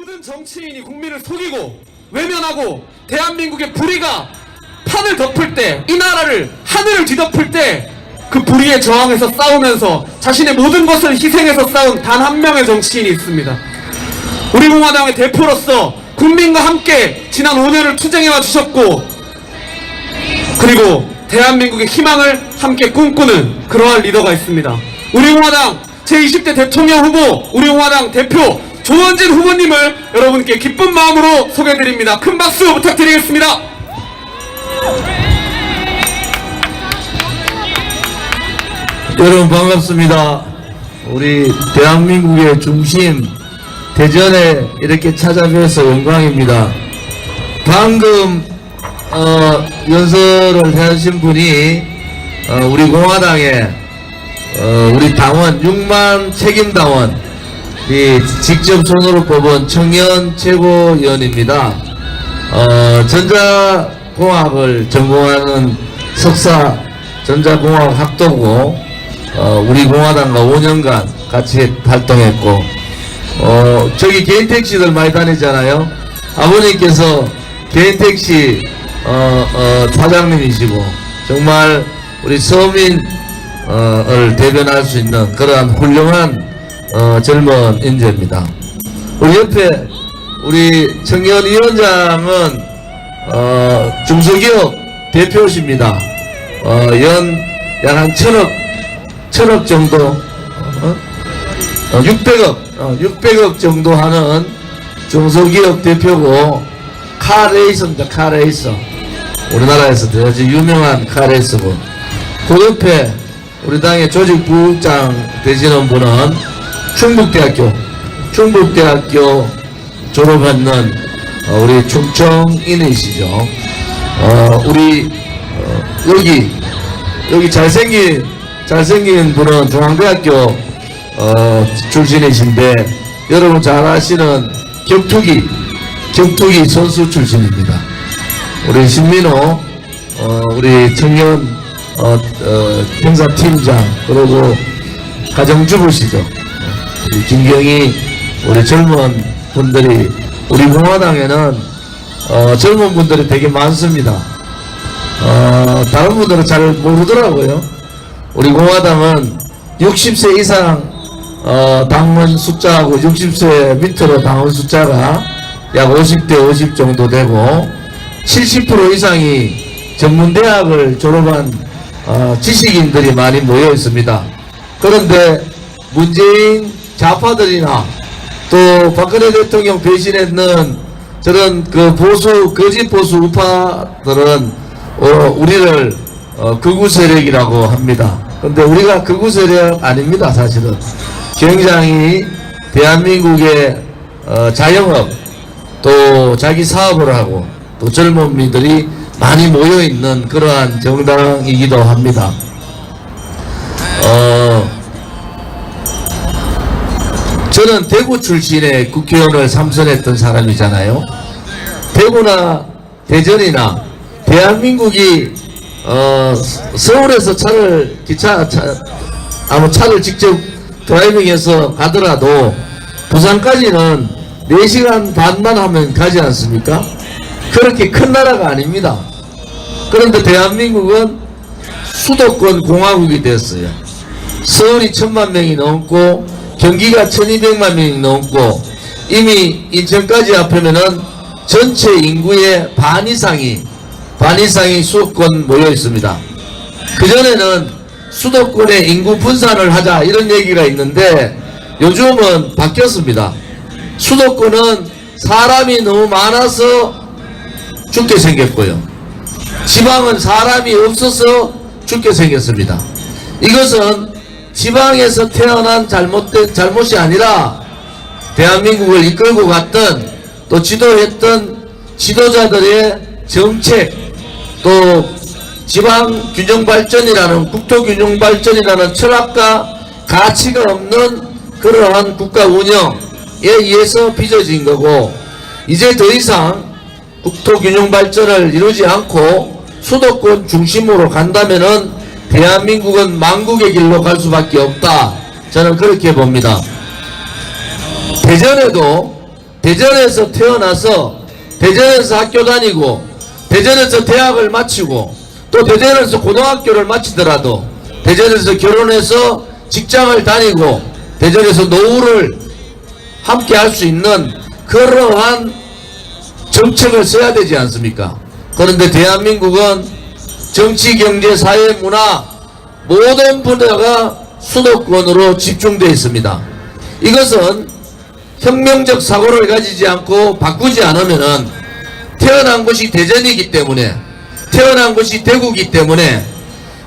모든 정치인이 국민을 속이고 외면하고 대한민국의 불의가 판을 덮을 때, 이 나라를 하늘을 뒤덮을 때 그 불의에 저항해서 싸우면서 자신의 모든 것을 희생해서 싸운 단 한 명의 정치인이 있습니다. 우리 공화당의 대표로서 국민과 함께 지난 5년을 투쟁해와 주셨고, 그리고 대한민국의 희망을 함께 꿈꾸는 그러한 리더가 있습니다. 우리 공화당 제20대 대통령 후보, 우리 공화당 대표 조원진 후보님을 여러분께 기쁜 마음으로 소개해드립니다. 큰 박수 부탁드리겠습니다. 여러분 반갑습니다. 우리 대한민국의 중심 대전에 이렇게 찾아뵈서 영광입니다. 방금 연설을 하신 분이 우리 공화당의 우리 당원 6만 책임당원 직접 손으로 뽑은 청년 최고위원입니다. 전자공학을 전공하는 석사 전자공학 학도고 우리 공화당과 5년간 같이 활동했고, 저기 개인 택시들 많이 다니잖아요. 아버님께서 개인 택시 사장님이시고 정말 우리 서민을 대변할 수 있는 그러한 훌륭한 젊은 인재입니다. 우리 옆에 우리 청년위원장은 중소기업 대표십니다. 약 한 천억 정도, 600억 정도 하는 중소기업 대표고, 카레이서입니다. 카레이서. 우리나라에서 아주 유명한 카레이서고, 그 옆에 우리 당의 조직부장 되시는 분은 충북대학교 졸업했는 우리 충청인이시죠. 우리 여기 잘생긴 분은 중앙대학교 출신이신데, 여러분 잘 아시는 격투기 선수 출신입니다. 우리 신민호 우리 청년 행사팀장, 그리고 가정주부시죠. 우리 김경희, 우리 젊은 분들이, 우리 공화당에는 젊은 분들이 되게 많습니다. 다른 분들은 잘 모르더라고요. 우리 공화당은 60세 이상 당원 숫자하고 60세 밑으로 당원 숫자가 약 50대 50 정도 되고, 70% 이상이 전문대학을 졸업한 지식인들이 많이 모여 있습니다. 그런데 문재인 좌파들이나 또 박근혜 대통령 배신했는 저런 그 거짓 보수 우파들은 우리를 극우 세력이라고 합니다. 근데 우리가 극우 세력 아닙니다. 사실은 굉장히 대한민국의 자영업 또 자기 사업을 하고 또 젊은이들이 많이 모여있는 그러한 정당이기도 합니다. 저는 대구 출신의 국회의원을 삼선했던 사람이잖아요. 대구나 대전이나 대한민국이 서울에서 차를 직접 드라이빙해서 가더라도 부산까지는 4시간 반만 하면 가지 않습니까? 그렇게 큰 나라가 아닙니다. 그런데 대한민국은 수도권 공화국이 됐어요. 서울이 1000만 명이 넘고 경기가 1200만 명이 넘고, 이미 인천까지 합하면은 전체 인구의 반 이상이 수도권 모여 있습니다. 그전에는 수도권의 인구 분산을 하자 이런 얘기가 있는데, 요즘은 바뀌었습니다. 수도권은 사람이 너무 많아서 죽게 생겼고요, 지방은 사람이 없어서 죽게 생겼습니다. 이것은 지방에서 태어난 잘못이 아니라 대한민국을 이끌고 갔던 또 지도했던 지도자들의 정책, 또 지방균형발전이라는, 국토균형발전이라는 철학과 가치가 없는 그러한 국가 운영에 의해서 빚어진 거고, 이제 더 이상 국토균형발전을 이루지 않고 수도권 중심으로 간다면은 대한민국은 망국의 길로 갈 수밖에 없다. 저는 그렇게 봅니다. 대전에도 대전에서 태어나서 대전에서 학교 다니고 대전에서 대학을 마치고 또 대전에서 고등학교를 마치더라도 대전에서 결혼해서 직장을 다니고 대전에서 노후를 함께 할 수 있는 그러한 정책을 써야 되지 않습니까? 그런데 대한민국은 정치, 경제, 사회, 문화 모든 분야가 수도권으로 집중되어 있습니다. 이것은 혁명적 사고를 가지지 않고 바꾸지 않으면은 태어난 곳이 대전이기 때문에, 태어난 곳이 대구이기 때문에,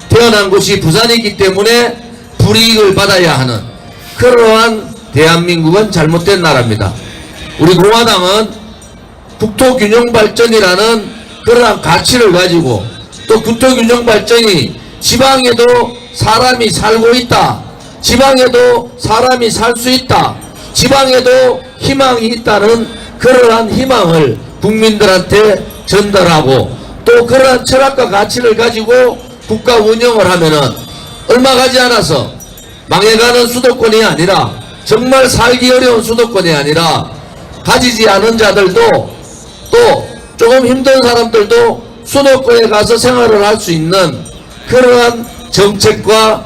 태어난 곳이 부산이기 때문에 불이익을 받아야 하는 그러한 대한민국은 잘못된 나라입니다. 우리 공화당은 국토균형 발전이라는 그러한 가치를 가지고 또 국토균형 발전이 지방에도 사람이 살고 있다, 지방에도 사람이 살 수 있다, 지방에도 희망이 있다는 그러한 희망을 국민들한테 전달하고 또 그러한 철학과 가치를 가지고 국가 운영을 하면은 얼마 가지 않아서 망해가는 수도권이 아니라, 정말 살기 어려운 수도권이 아니라 가지지 않은 자들도 또 조금 힘든 사람들도 수도권에 가서 생활을 할 수 있는 그러한 정책과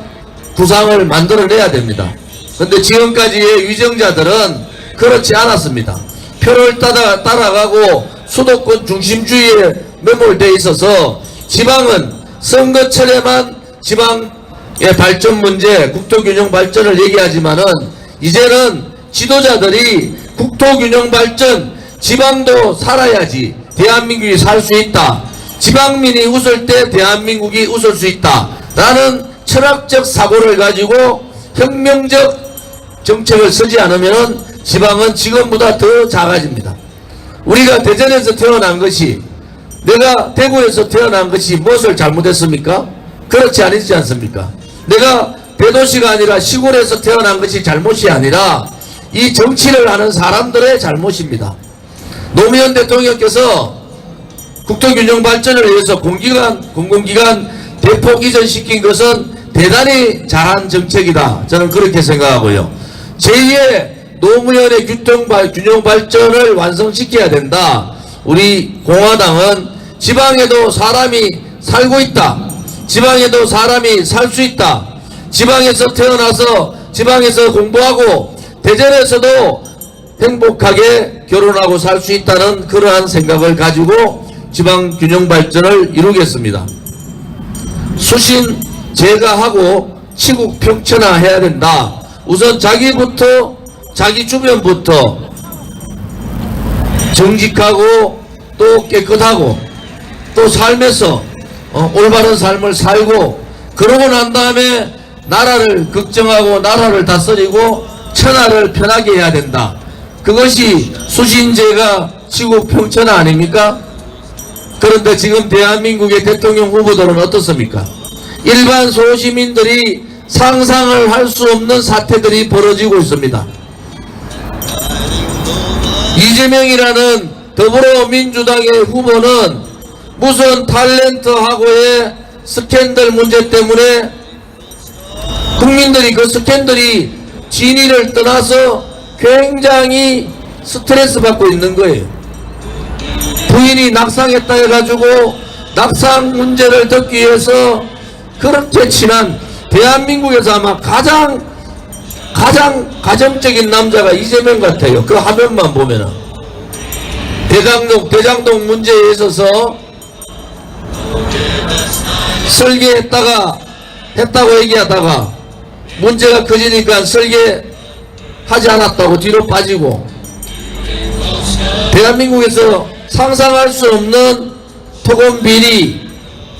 구상을 만들어내야 됩니다. 그런데 지금까지의 위정자들은 그렇지 않았습니다. 표를 따라가고 수도권 중심주의에 매몰되어 있어서 지방은 선거철에만 지방의 발전 문제, 국토균형 발전을 얘기하지만은 이제는 지도자들이 국토균형 발전, 지방도 살아야지 대한민국이 살 수 있다, 지방민이 웃을 때 대한민국이 웃을 수 있다 라는 철학적 사고를 가지고 혁명적 정책을 쓰지 않으면 지방은 지금보다 더 작아집니다. 우리가 대전에서 태어난 것이, 내가 대구에서 태어난 것이 무엇을 잘못했습니까? 그렇지 않지 않습니까? 내가 대도시가 아니라 시골에서 태어난 것이 잘못이 아니라 이 정치를 하는 사람들의 잘못입니다. 노무현 대통령께서 국토균형 발전을 위해서 공공기관 대폭 이전시킨 것은 대단히 잘한 정책이다, 저는 그렇게 생각하고요. 제2의 노무현의 균형 발전을 완성시켜야 된다. 우리 공화당은 지방에도 사람이 살고 있다, 지방에도 사람이 살 수 있다, 지방에서 태어나서 지방에서 공부하고 대전에서도 행복하게 결혼하고 살 수 있다는 그러한 생각을 가지고 지방 균형 발전을 이루겠습니다. 수신 제가하고 치국 평천화해야 된다. 우선 자기부터, 자기 주변부터 정직하고 또 깨끗하고 또 삶에서 올바른 삶을 살고, 그러고 난 다음에 나라를 걱정하고 나라를 다스리고 천하를 편하게 해야 된다. 그것이 수신제가 치국 평천화 아닙니까? 그런데 지금 대한민국의 대통령 후보들은 어떻습니까? 일반 소시민들이 상상을 할 수 없는 사태들이 벌어지고 있습니다. 이재명이라는 더불어민주당의 후보는 무슨 탤런트하고의 스캔들 문제 때문에 국민들이 그 스캔들이 진위를 떠나서 굉장히 스트레스 받고 있는 거예요. 부인이 낙상했다 해가지고 낙상 문제를 듣기 위해서 그렇게 친한, 대한민국에서 아마 가장 가정적인 남자가 이재명 같아요. 그 화면만 보면은. 대장동 문제에 있어서 했다고 얘기하다가 문제가 커지니까 설계하지 않았다고 뒤로 빠지고, 대한민국에서 상상할 수 없는 토건 비리,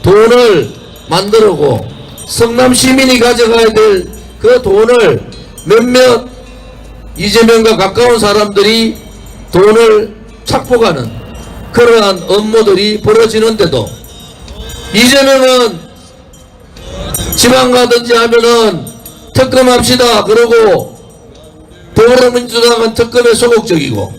돈을 만들고 성남 시민이 가져가야 될 그 돈을 몇몇 이재명과 가까운 사람들이 돈을 착복하는 그러한 업무들이 벌어지는데도 이재명은 지방 가든지 하면은 특검합시다 그러고, 더불어민주당은 특검에 소극적이고,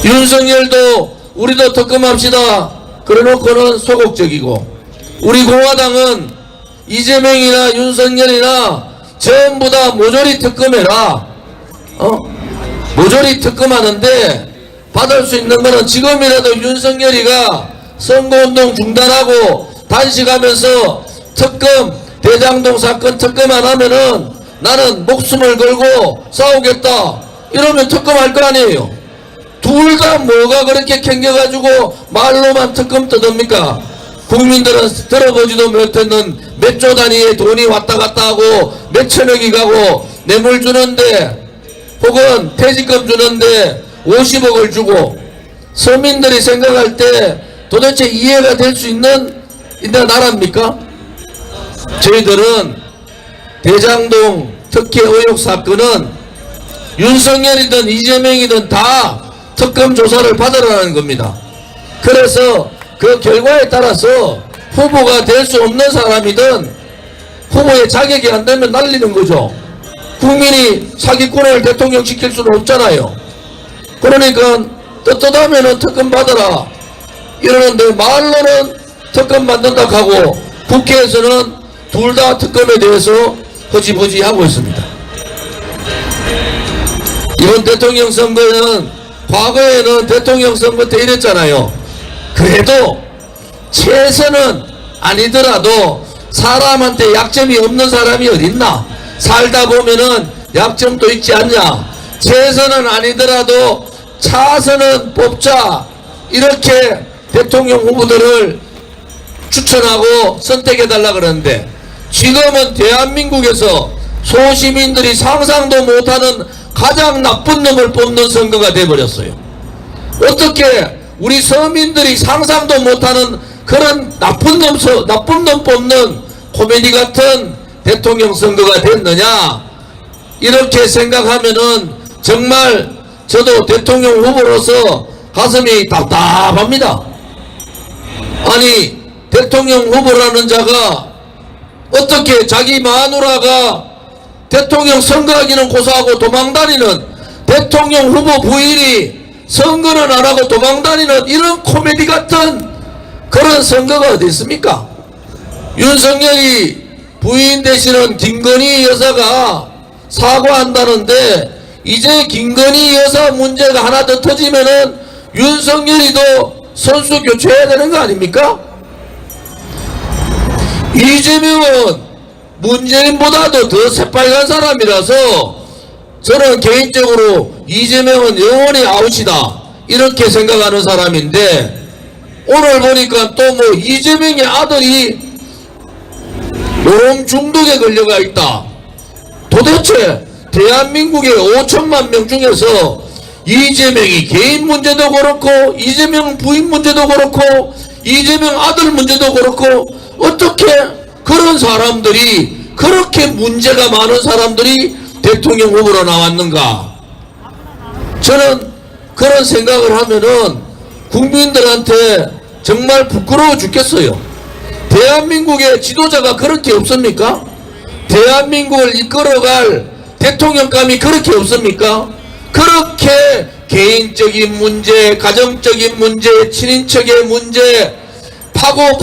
윤석열도 우리도 특검합시다 그래놓고는 소극적이고, 우리 공화당은 이재명이나 윤석열이나 전부 다 모조리 특검해라, 모조리 특검하는데 받을 수 있는 거는 지금이라도 윤석열이가 선거운동 중단하고 단식하면서 특검 대장동 사건 특검 안 하면은 나는 목숨을 걸고 싸우겠다 이러면 특검할 거 아니에요. 둘 다 뭐가 그렇게 캥겨가지고 말로만 특검 뜯습니까? 국민들은 들어보지도 못했는 몇 조 단위의 돈이 왔다 갔다 하고 몇 천억이 가고 뇌물 주는데 혹은 퇴직금 주는데 50억을 주고 서민들이 생각할 때 도대체 이해가 될 수 있는 나라입니까? 저희들은 대장동 특혜 의혹 사건은 윤석열이든 이재명이든 다 특검 조사를 받으라는 겁니다. 그래서 그 결과에 따라서 후보가 될 수 없는 사람이든 후보의 자격이 안 되면 날리는 거죠. 국민이 사기꾼을 대통령 시킬 수는 없잖아요. 그러니까 떳떳하면은 특검 받아라 이러는데 말로는 특검 받는다 하고 국회에서는 둘 다 특검에 대해서 허지부지 하고 있습니다. 이번 대통령 선거는 과거에는 대통령 선거 때 이랬잖아요. 그래도 최선은 아니더라도 사람한테 약점이 없는 사람이 어딨나? 살다 보면은 약점도 있지 않냐? 최선은 아니더라도 차선은 뽑자. 이렇게 대통령 후보들을 추천하고 선택해달라 그러는데 지금은 대한민국에서 소시민들이 상상도 못하는 가장 나쁜 놈을 뽑는 선거가 돼버렸어요. 어떻게 우리 서민들이 상상도 못하는 그런 나쁜 놈 뽑는 코미디 같은 대통령 선거가 됐느냐 이렇게 생각하면은 정말 저도 대통령 후보로서 가슴이 답답합니다. 아니 대통령 후보라는 자가 어떻게 자기 마누라가 대통령 선거하기는 고사하고 도망다니는 대통령 후보 부인이 선거는 안 하고 도망다니는 이런 코미디 같은 그런 선거가 어디 있습니까? 윤석열이 부인 되시는 김건희 여사가 사과한다는데 이제 김건희 여사 문제가 하나 더 터지면은 윤석열이도 선수 교체해야 되는 거 아닙니까? 이재명은 문재인보다도 더 새빨간 사람이라서 저는 개인적으로 이재명은 영원히 아웃이다 이렇게 생각하는 사람인데 오늘 보니까 또 뭐 이재명의 아들이 노름 중독에 걸려가 있다. 도대체 대한민국의 5천만 명 중에서 이재명이 개인 문제도 그렇고 이재명 부인 문제도 그렇고 이재명 아들 문제도 그렇고 어떻게 그런 사람들이 그렇게 문제가 많은 사람들이 대통령 후보로 나왔는가? 저는 그런 생각을 하면은 국민들한테 정말 부끄러워 죽겠어요. 대한민국의 지도자가 그렇게 없습니까? 대한민국을 이끌어갈 대통령감이 그렇게 없습니까? 그렇게 개인적인 문제, 가정적인 문제, 친인척의 문제 파고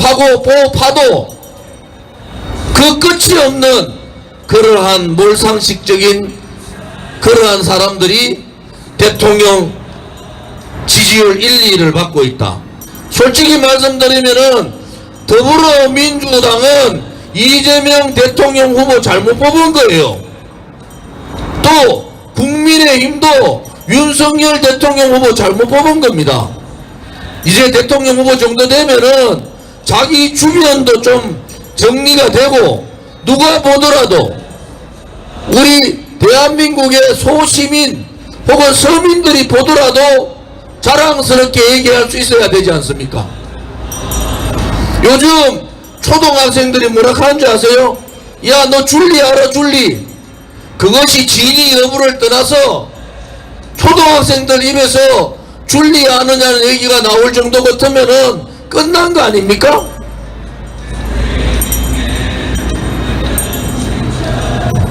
파도 그 끝이 없는 그러한 몰상식적인 그러한 사람들이 대통령 지지율 1, 2위를 받고 있다. 솔직히 말씀드리면은 더불어민주당은 이재명 대통령 후보 잘못 뽑은 거예요. 또 국민의힘도 윤석열 대통령 후보 잘못 뽑은 겁니다. 이제 대통령 후보 정도 되면은 자기 주변도 좀 정리가 되고 누가 보더라도 우리 대한민국의 소시민 혹은 서민들이 보더라도 자랑스럽게 얘기할 수 있어야 되지 않습니까? 요즘 초등학생들이 뭐라 하는 줄 아세요? 야, 너 줄리 알아? 줄리. 그것이 진위 여부를 떠나서 초등학생들 입에서 줄리 아느냐는 얘기가 나올 정도 같으면은 끝난 거 아닙니까?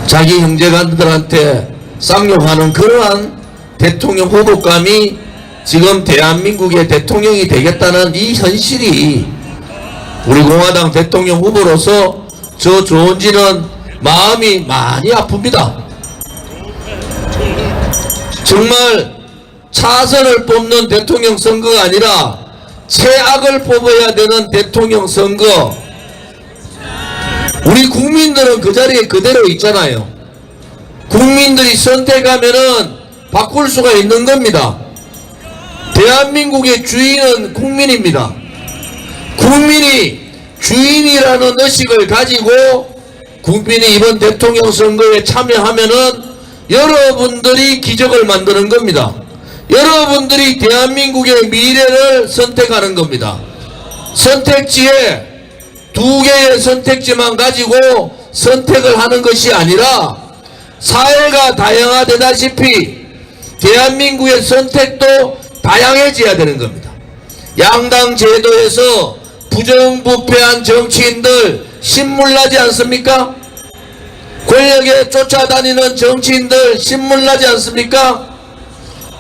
자기 형제간들한테 쌍욕하는 그러한 대통령 후보감이 지금 대한민국의 대통령이 되겠다는 이 현실이 우리 공화당 대통령 후보로서 저 좋은지는 마음이 많이 아픕니다. 정말 차선을 뽑는 대통령 선거가 아니라 최악을 뽑아야 되는 대통령 선거. 우리 국민들은 그 자리에 그대로 있잖아요. 국민들이 선택하면은 바꿀 수가 있는 겁니다. 대한민국의 주인은 국민입니다. 국민이 주인이라는 의식을 가지고 국민이 이번 대통령 선거에 참여하면은 여러분들이 기적을 만드는 겁니다. 여러분들이 대한민국의 미래를 선택하는 겁니다. 선택지에 두 개의 선택지만 가지고 선택을 하는 것이 아니라 사회가 다양화되다시피 대한민국의 선택도 다양해져야 되는 겁니다. 양당 제도에서 부정부패한 정치인들 신물나지 않습니까? 권력에 쫓아다니는 정치인들 신물나지 않습니까?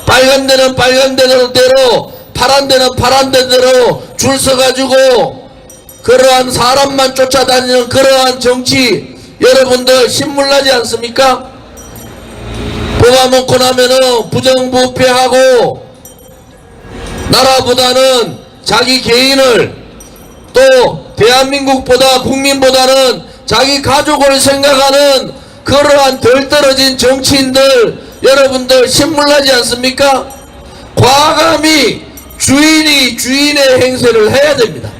빨간 데는 빨간 대로, 파란 데는 파란 대로 줄 서가지고 그러한 사람만 쫓아다니는 그러한 정치 여러분들 신물나지 않습니까? 뽑아먹고 나면은 부정부패하고 나라보다는 자기 개인을 또 대한민국보다 국민보다는 자기 가족을 생각하는 그러한 덜 떨어진 정치인들 여러분들 신물나지 않습니까? 과감히 주인이 주인의 행세를 해야 됩니다.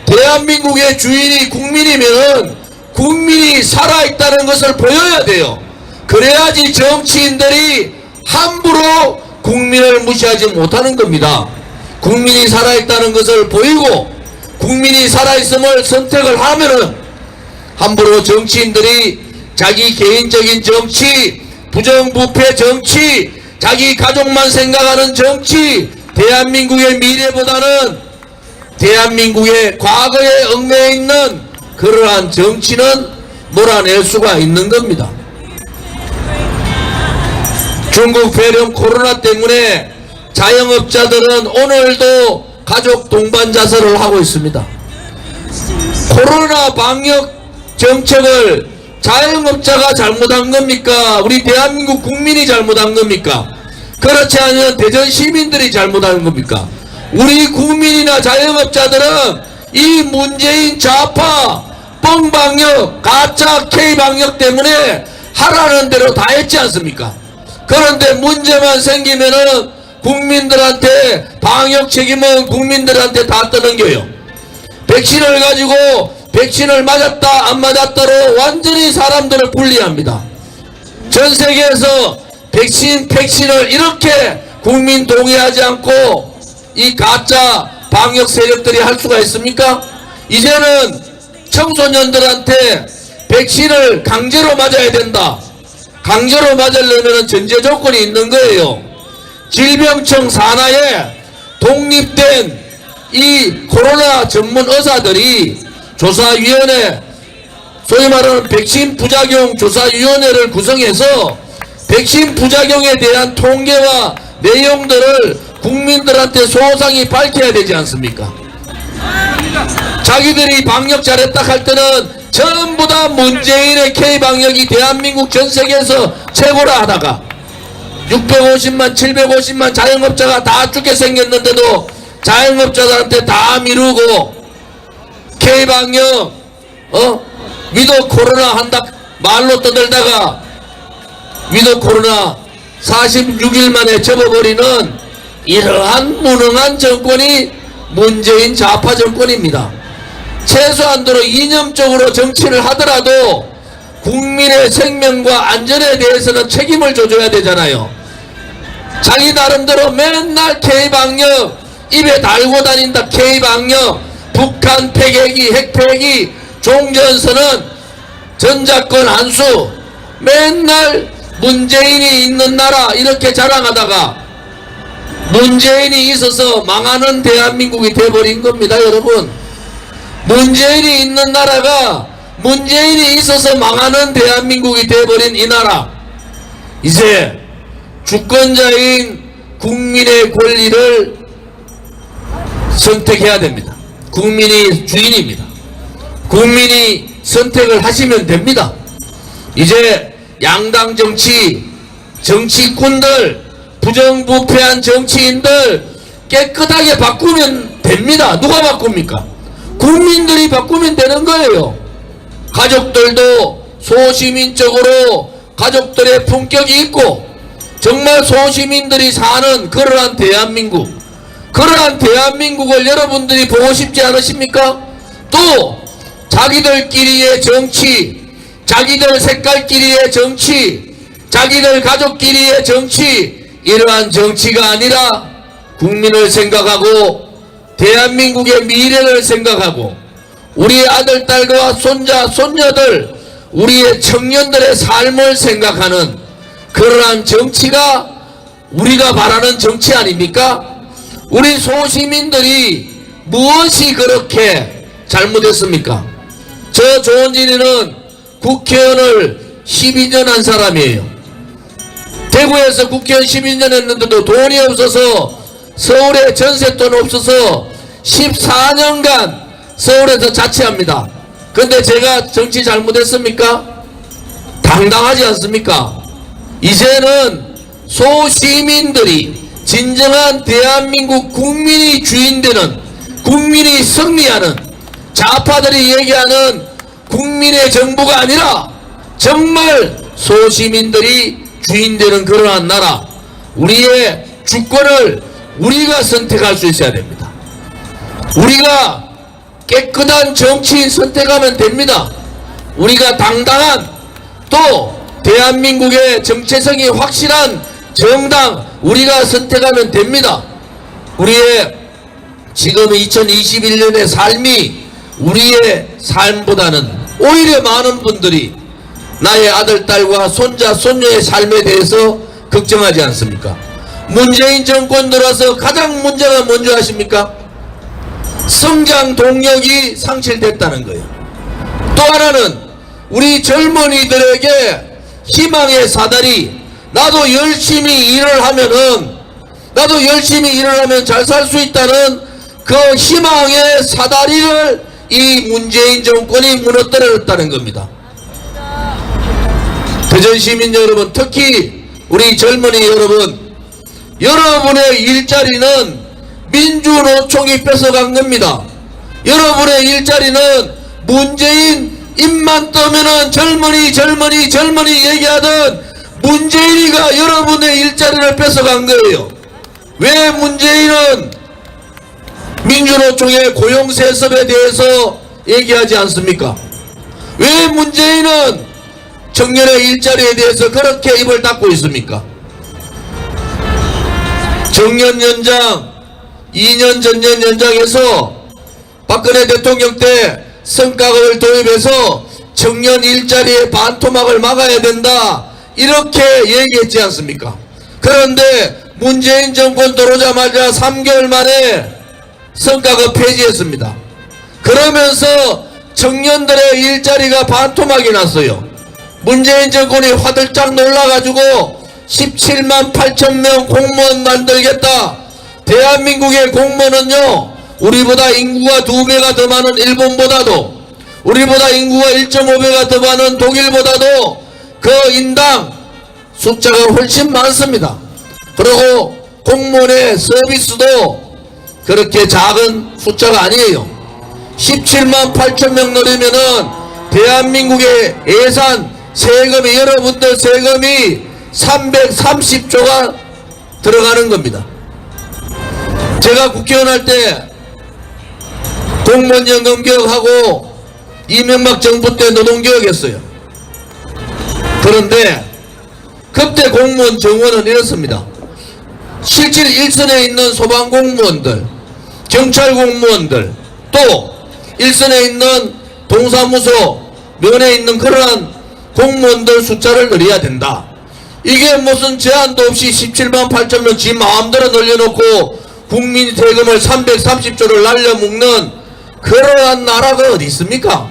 대한민국의 주인이 국민이면 국민이 살아있다는 것을 보여야 돼요. 그래야지 정치인들이 함부로 국민을 무시하지 못하는 겁니다. 국민이 살아있다는 것을 보이고 국민이 살아있음을 선택을 하면은 함부로 정치인들이 자기 개인적인 정치, 부정부패 정치, 자기 가족만 생각하는 정치, 대한민국의 미래보다는 대한민국의 과거에 얽매여 있는 그러한 정치는 몰아낼 수가 있는 겁니다. 중국 폐렴 코로나 때문에 자영업자들은 오늘도 가족 동반 자살을 하고 있습니다. 코로나 방역 정책을 자영업자가 잘못한 겁니까? 우리 대한민국 국민이 잘못한 겁니까? 그렇지 않으면 대전 시민들이 잘못한 겁니까? 우리 국민이나 자영업자들은 이 문재인 좌파 뻥방역 가짜 K방역 때문에 하라는 대로 다 했지 않습니까? 그런데 문제만 생기면은 국민들한테 방역 책임은 국민들한테 다 떠넘겨요. 백신을 가지고 백신을 맞았다 안 맞았다로 완전히 사람들을 분리합니다. 전 세계에서 백신을 이렇게 국민 동의하지 않고 이 가짜 방역 세력들이 할 수가 있습니까? 이제는 청소년들한테 백신을 강제로 맞아야 된다. 강제로 맞으려면 전제 조건이 있는 거예요. 질병청 산하에 독립된 이 코로나 전문 의사들이 조사위원회, 소위 말하는 백신 부작용 조사위원회를 구성해서 백신 부작용에 대한 통계와 내용들을 국민들한테 소상히 밝혀야 되지 않습니까? 자기들이 방역 잘했다 할 때는 전부 다 문재인의 K방역이 대한민국 전 세계에서 최고라 하다가 650만 750만 자영업자가 다 죽게 생겼는데도 자영업자들한테 다 미루고 K방역 위도 코로나 한다 말로 떠들다가 위도 코로나 46일 만에 접어버리는 이러한 무능한 정권이 문재인 좌파 정권입니다. 최소한도로 이념적으로 정치를 하더라도 국민의 생명과 안전에 대해서는 책임을 져줘야 되잖아요. 자기 나름대로 맨날 K방역 입에 달고 다닌다. K방역, 북한 폐기기, 핵폐기, 종전선언, 전작권 안수, 맨날 문재인이 있는 나라 이렇게 자랑하다가 문재인이 있어서 망하는 대한민국이 돼버린 겁니다. 여러분, 문재인이 있는 나라가 문재인이 있어서 망하는 대한민국이 돼버린 이 나라, 이제 주권자인 국민의 권리를 선택해야 됩니다. 국민이 주인입니다. 국민이 선택을 하시면 됩니다. 이제 양당 정치꾼들 부정부패한 정치인들 깨끗하게 바꾸면 됩니다. 누가 바꿉니까? 국민들이 바꾸면 되는 거예요. 가족들도 소시민적으로 가족들의 품격이 있고 정말 소시민들이 사는 그러한 대한민국, 그러한 대한민국을 여러분들이 보고 싶지 않으십니까? 또 자기들끼리의 정치, 자기들 색깔끼리의 정치, 자기들 가족끼리의 정치, 이러한 정치가 아니라 국민을 생각하고 대한민국의 미래를 생각하고 우리의 아들, 딸과 손자, 손녀들, 우리의 청년들의 삶을 생각하는 그러한 정치가 우리가 바라는 정치 아닙니까? 우리 소시민들이 무엇이 그렇게 잘못했습니까? 저 조원진이는 국회의원을 12년 한 사람이에요. 대구에서 국회의원 12년 했는데도 돈이 없어서 서울에 전세돈 없어서 14년간 서울에서 자취합니다. 근데 제가 정치 잘못했습니까? 당당하지 않습니까? 이제는 소시민들이 진정한 대한민국 국민이 주인되는, 국민이 승리하는, 좌파들이 얘기하는 국민의 정부가 아니라 정말 소시민들이 주인되는 그러한 나라, 우리의 주권을 우리가 선택할 수 있어야 됩니다. 우리가 깨끗한 정치인 선택하면 됩니다. 우리가 당당한, 또 대한민국의 정체성이 확실한 정당 우리가 선택하면 됩니다. 우리의 지금 2021년의 삶이 우리의 삶보다는 오히려 많은 분들이 나의 아들, 딸과 손자, 손녀의 삶에 대해서 걱정하지 않습니까? 문재인 정권 들어서 가장 문제가 뭔지 아십니까? 성장 동력이 상실됐다는 거예요. 또 하나는 우리 젊은이들에게 희망의 사다리, 나도 열심히 일을 하면은, 나도 열심히 일을 하면 잘 살 수 있다는 그 희망의 사다리를 이 문재인 정권이 무너뜨렸다는 겁니다. 대전 시민 여러분, 특히 우리 젊은이 여러분, 여러분의 일자리는 민주노총이 뺏어간 겁니다. 여러분의 일자리는 문재인 입만 떠면은 젊은이 얘기하던 문재인이가 여러분의 일자리를 뺏어간 거예요. 왜 문재인은 민주노총의 고용세습에 대해서 얘기하지 않습니까? 왜 문재인은 청년의 일자리에 대해서 그렇게 입을 닫고 있습니까? 정년연장 2년 전년 연장해서 박근혜 대통령 때 성과급을 도입해서 청년 일자리의 반토막을 막아야 된다, 이렇게 얘기했지 않습니까? 그런데 문재인 정권 들어오자마자 3개월 만에 성과급 폐지했습니다. 그러면서 청년들의 일자리가 반토막이 났어요. 문재인 정권이 화들짝 놀라가지고 17만 8천 명 공무원 만들겠다. 대한민국의 공무원은요, 우리보다 인구가 2배가 더 많은 일본보다도, 우리보다 인구가 1.5배가 더 많은 독일보다도 그 인당 숫자가 훨씬 많습니다. 그리고 공무원의 서비스도 그렇게 작은 숫자가 아니에요. 17만 8천 명 늘리면은 대한민국의 예산 세금이, 여러분들 세금이 330조가 들어가는 겁니다. 제가 국회의원 할 때 공무원 연금 개혁하고 이명박 정부 때 노동개혁 했어요. 그런데 그때 공무원 정원은 이렇습니다. 실질 일선에 있는 소방공무원들, 경찰공무원들, 또 일선에 있는 동사무소, 면에 있는 그러한 공무원들 숫자를 늘려야 된다. 이게 무슨 제한도 없이 17만 8천 명 지 마음대로 늘려놓고 국민 세금을 330조를 날려먹는 그러한 나라가 어디 있습니까?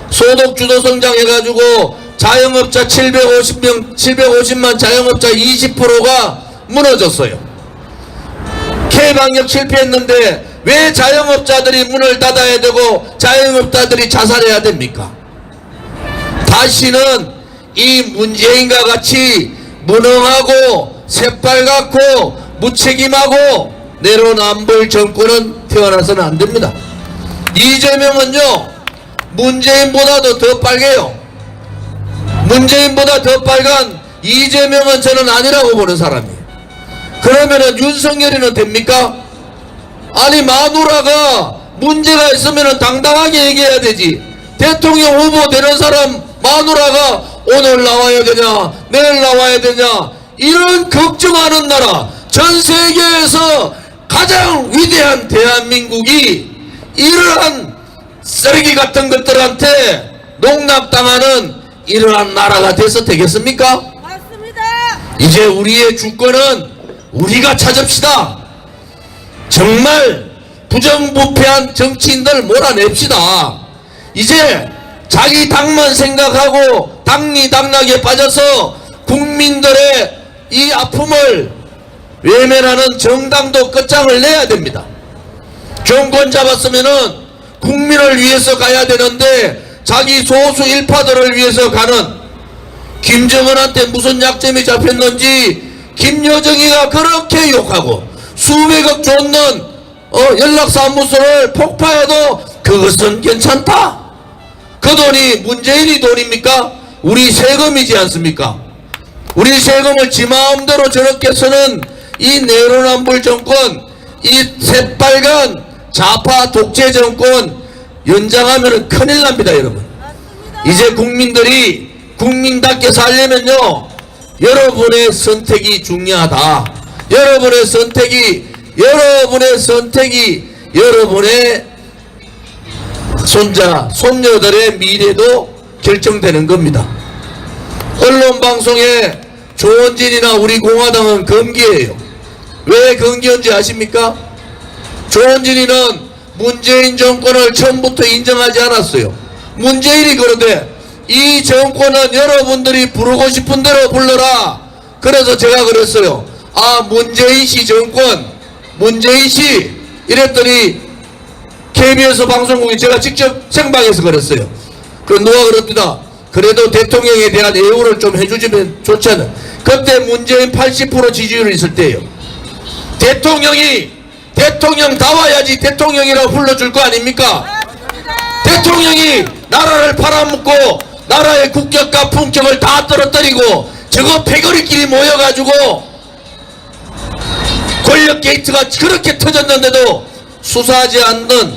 소득주도 성장해가지고 자영업자 750만 자영업자 20%가 무너졌어요. K방역 실패했는데 왜 자영업자들이 문을 닫아야 되고 자영업자들이 자살해야 됩니까? 다시는 이 문재인과 같이 무능하고 새빨갛고 무책임하고 내로남불 정권은 태어나서는 안 됩니다. 이재명은요, 문재인보다도 더 빨개요. 문재인보다 더 빨간 이재명은 저는 아니라고 보는 사람이에요. 그러면은 윤석열이는 됩니까? 아니, 마누라가 문제가 있으면은 당당하게 얘기해야 되지. 대통령 후보 되는 사람 마누라가 오늘 나와야 되냐, 내일 나와야 되냐, 이런 걱정하는 나라, 전 세계에서 가장 위대한 대한민국이 이러한 쓰레기 같은 것들한테 농락당하는 이러한 나라가 돼서 되겠습니까? 맞습니다. 이제 우리의 주권은 우리가 찾읍시다. 정말 부정부패한 정치인들 몰아냅시다. 이제 자기 당만 생각하고 당리당락에 빠져서 국민들의 이 아픔을 외면하는 정당도 끝장을 내야 됩니다. 정권 잡았으면은 국민을 위해서 가야 되는데 자기 소수 일파들을 위해서 가는, 김정은한테 무슨 약점이 잡혔는지 김여정이가 그렇게 욕하고 수백억 줬는 연락사무소를 폭파해도 그것은 괜찮다. 그 돈이 문재인이 돈입니까? 우리 세금이지 않습니까? 우리 세금을 지 마음대로 저렇게 쓰는 이 내로남불 정권, 이 새빨간 좌파 독재 정권 연장하면 큰일 납니다, 여러분. 맞습니다. 이제 국민들이 국민답게 살려면요, 여러분의 선택이 중요하다. 여러분의 선택이 여러분의 손자, 손녀들의 미래도 결정되는 겁니다. 언론방송에 조원진이나 우리 공화당은 금기예요. 왜 금기인지 아십니까? 조원진이는 문재인 정권을 처음부터 인정하지 않았어요. 문재인이 그러되 이 정권은 여러분들이 부르고 싶은 대로 불러라. 그래서 제가 그랬어요. 아, 문재인씨 정권, 문재인씨 이랬더니 KBS 방송국이 제가 직접 생방에서 그랬어요. 그 누가 그랬더라. 그래도 대통령에 대한 애호를 좀 해주시면 좋잖아. 그때 문재인 80% 지지율이 있을 때예요. 대통령 나와야지 대통령이라고 불러줄 거 아닙니까? 대통령이 나라를 팔아먹고 나라의 국격과 품격을 다 떨어뜨리고 저거 패거리끼리 모여가지고 권력 게이트가 그렇게 터졌는데도 수사하지 않는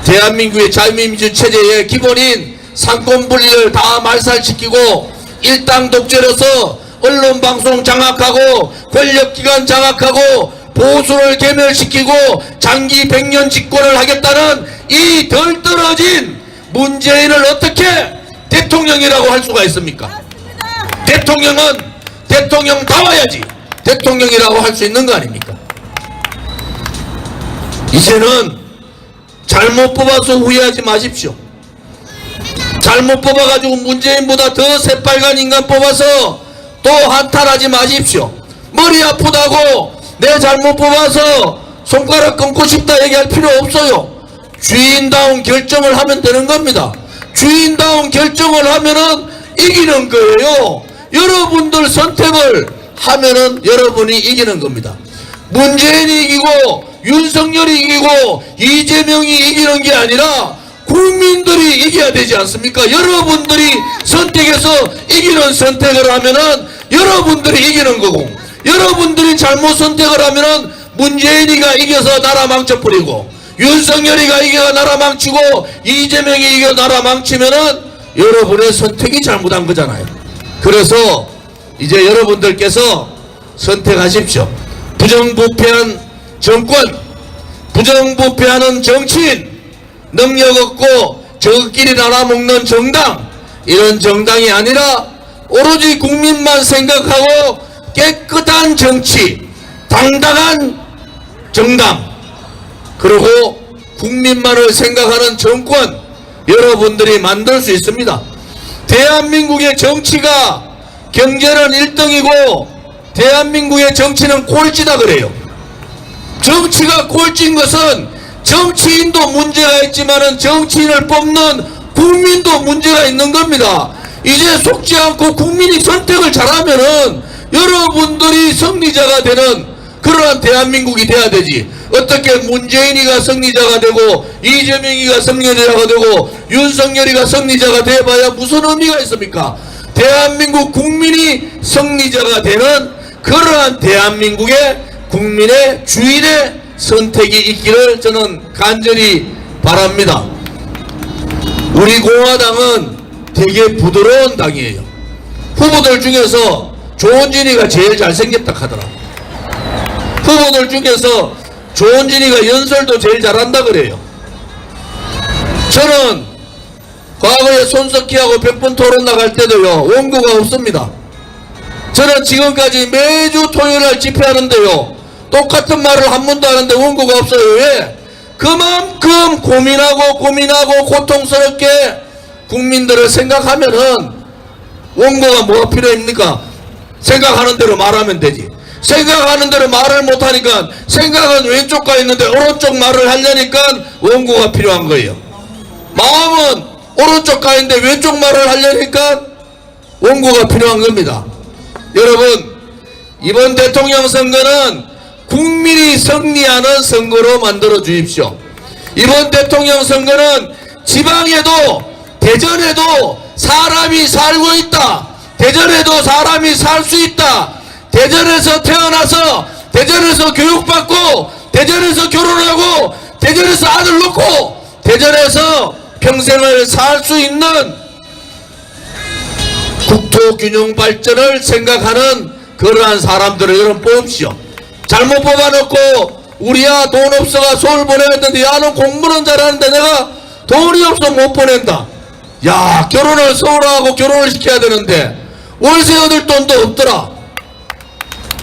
대한민국의 자유민주 체제의 기본인 상권분리를 다 말살시키고 일당 독재로서 언론방송 장악하고 권력기관 장악하고 보수를 괴멸시키고 장기 100년 집권을 하겠다는 이 덜 떨어진 문재인을 어떻게 대통령이라고 할 수가 있습니까? 대통령은 대통령다워야지 대통령이라고 할 수 있는 거 아닙니까? 이제는 잘못 뽑아서 후회하지 마십시오. 잘못 뽑아가지고 문재인보다 더 새빨간 인간 뽑아서 또 한탄하지 마십시오. 머리 아프다고 내 잘못 뽑아서 손가락 끊고 싶다 얘기할 필요 없어요. 주인다운 결정을 하면 되는 겁니다. 주인다운 결정을 하면은 이기는 거예요. 여러분들 선택을 하면은 여러분이 이기는 겁니다. 문재인이 이기고 윤석열이 이기고 이재명이 이기는 게 아니라 국민들이 이겨야 되지 않습니까? 여러분들이 선택해서 이기는 선택을 하면은 여러분들이 이기는 거고, 여러분들이 잘못 선택을 하면은 문재인이가 이겨서 나라 망쳐버리고 윤석열이가 이겨 나라 망치고 이재명이 이겨 나라 망치면은 여러분의 선택이 잘못한 거잖아요. 그래서 이제 여러분들께서 선택하십시오. 부정부패한 정권, 부정부패하는 정치인, 능력 없고 저끼리 나눠먹는 정당, 이런 정당이 아니라 오로지 국민만 생각하고 깨끗한 정치, 당당한 정당, 그리고 국민만을 생각하는 정권, 여러분들이 만들 수 있습니다. 대한민국의 정치가 경제는 1등이고 대한민국의 정치는 꼴찌다 그래요. 정치가 꼴찌인 것은 정치인도 문제가 있지만은 정치인을 뽑는 국민도 문제가 있는 겁니다. 이제 속지 않고 국민이 선택을 잘하면은 여러분들이 승리자가 되는 그러한 대한민국이 돼야 되지. 어떻게 문재인이가 승리자가 되고 이재명이가 승리자가 되고 윤석열이가 승리자가 돼봐야 무슨 의미가 있습니까? 대한민국 국민이 승리자가 되는 그러한 대한민국의 국민의 주인의 선택이 있기를 저는 간절히 바랍니다. 우리 공화당은 되게 부드러운 당이에요. 후보들 중에서 조원진이가 제일 잘생겼다 하더라. 후보들 중에서 조원진이가 연설도 제일 잘한다 그래요. 저는 과거에 손석희하고 100분 토론 나갈 때도요, 원고가 없습니다. 저는 지금까지 매주 토요일날 집회하는데요, 똑같은 말을 한 번도 하는데 원고가 없어요. 왜? 그만큼 고민하고 고통스럽게 국민들을 생각하면은 원고가 뭐가 필요합니까? 생각하는 대로 말하면 되지. 생각하는 대로 말을 못하니까 생각은 왼쪽 가 있는데 오른쪽 말을 하려니까 원고가 필요한 거예요. 마음은 오른쪽 가 있는데 왼쪽 말을 하려니까 원고가 필요한 겁니다. 여러분, 이번 대통령 선거는 국민이 승리하는 선거로 만들어 주십시오. 이번 대통령 선거는 지방에도 대전에도 사람이 살고 있다. 대전에도 사람이 살 수 있다. 대전에서 태어나서 대전에서 교육받고 대전에서 결혼하고 대전에서 아들 낳고 대전에서 평생을 살 수 있는 국토균형 발전을 생각하는 그러한 사람들을 여러분 뽑으십시오. 잘못 뽑아놓고 우리야 돈 없어가 서울 보내야 했는데 야 너 공부는 잘하는데 내가 돈이 없어 못 보낸다. 야 결혼을 서울하고 결혼을 시켜야 되는데 월세 얻을 돈도 없더라.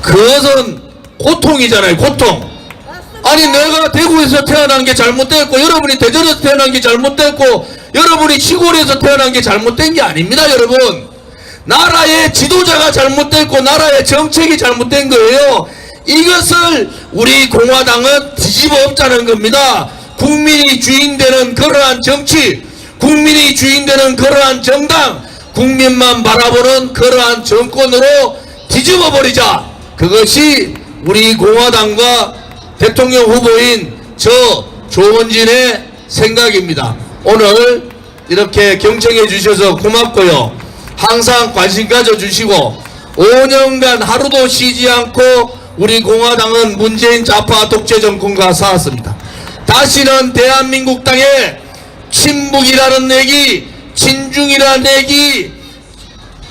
그것은 고통이잖아요. 고통. 아니 내가 대구에서 태어난 게 잘못됐고 여러분이 대전에서 태어난 게 잘못됐고 여러분이 시골에서 태어난 게 잘못된 게 아닙니다. 여러분, 나라의 지도자가 잘못됐고 나라의 정책이 잘못된 거예요. 이것을 우리 공화당은 뒤집어 엎자는 겁니다. 국민이 주인되는 그러한 정치, 국민이 주인되는 그러한 정당, 국민만 바라보는 그러한 정권으로 뒤집어 버리자. 그것이 우리 공화당과 대통령 후보인 저 조원진의 생각입니다. 오늘 이렇게 경청해 주셔서 고맙고요. 항상 관심 가져주시고 5년간 하루도 쉬지 않고 우리 공화당은 문재인 좌파 독재 정권과 싸웠습니다. 다시는 대한민국 땅에 친북이라는 얘기, 친중이라는 얘기,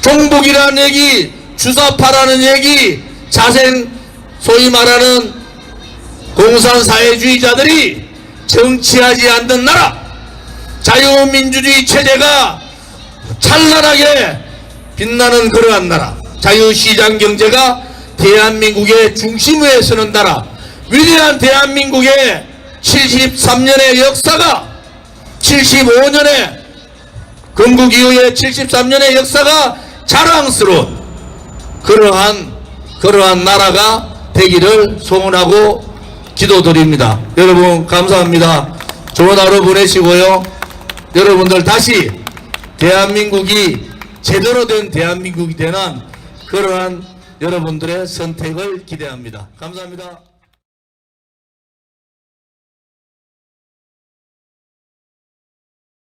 종북이라는 얘기, 주사파라는 얘기, 자생 소위 말하는 공산사회주의자들이 정치하지 않는 나라, 자유민주주의 체제가 찬란하게 빛나는 그러한 나라, 자유시장 경제가 대한민국의 중심에 서는 나라, 위대한 대한민국의 73년의 역사가 75년의 건국 이후의 73년의 역사가 자랑스러운 그러한 나라가 되기를 소원하고 기도드립니다. 여러분 감사합니다. 좋은 하루 보내시고요. 여러분들 다시 대한민국이 제대로 된 대한민국이 되는 그러한 여러분들의 선택을 기대합니다. 감사합니다.